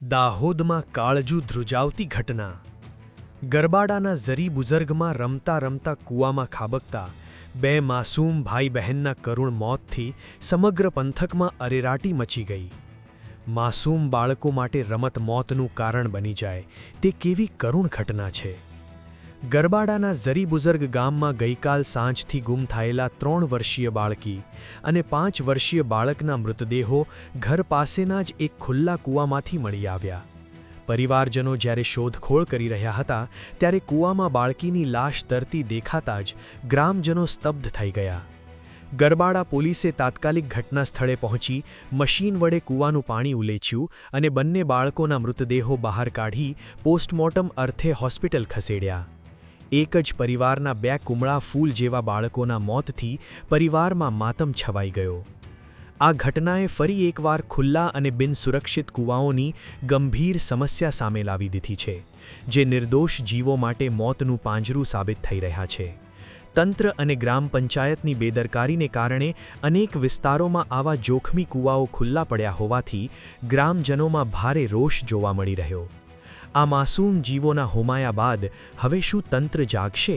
દાહોદમાં કાળજુ ધ્રુજાવતી ઘટના. ગરબાડાના ઝરી બુઝર્ગમાં રમતા રમતા કૂવામાં ખાબકતા બે માસૂમ ભાઈ બહેનના કરુણ મોતથી સમગ્ર પંથકમાં અરેરાટી મચી ગઈ. માસૂમ બાળકો માટે રમત મોતનું કારણ બની જાય તે કેવી કરુણ ઘટના છે. ગરબાડાના ઝરી બુઝર્ગ ગામમાં ગઈકાલ સાંજથી ગુમ થયેલા 3 વર્ષીય બાળકી અને 5 વર્ષીય બાળકના મૃતદેહો ઘર પાસેના જ એક ખુલ્લા કૂવામાંથી મળી આવ્યા. પરિવારજનો જ્યારે શોધખોળ કરી રહ્યા હતા ત્યારે કૂવામાં બાળકીની લાશ તરતી દેખાતા જ ગ્રામજનો સ્તબ્ધ થઈ ગયા. ગરબાડા પોલીસે તાત્કાલિક ઘટના સ્થળે પહોંચી મશીન વડે કૂવાનું પાણી ઉલેચ્યું અને બંને બાળકોના મૃતદેહો બહાર કાઢી પોસ્ટમોર્ટમ અર્થે હોસ્પિટલ ખસેડ્યા. એક જ પરિવારના 2 કુમળા ફૂલ જેવા બાળકોના મોતથી પરિવારમાં માતમ છવાઈ ગયો. આ ઘટનાએ ફરી એકવાર ખુલ્લા અને બિનસુરક્ષિત કૂવાઓની ગંભીર સમસ્યા સામે લાવી દીધી છે, જે નિર્દોષ જીવો માટે મોતનું પાંજરું સાબિત થઈ રહ્યા છે. તંત્ર અને ગ્રામ પંચાયતની બેદરકારીને કારણે અનેક વિસ્તારોમાં આવા જોખમી કૂવાઓ ખુલ્લા પડ્યા હોવાથી ગ્રામજનોમાં ભારે રોષ જોવા મળી રહ્યો. આ માસૂમ જીવોના હોમાયા બાદ હવે શું તંત્ર જાગશે?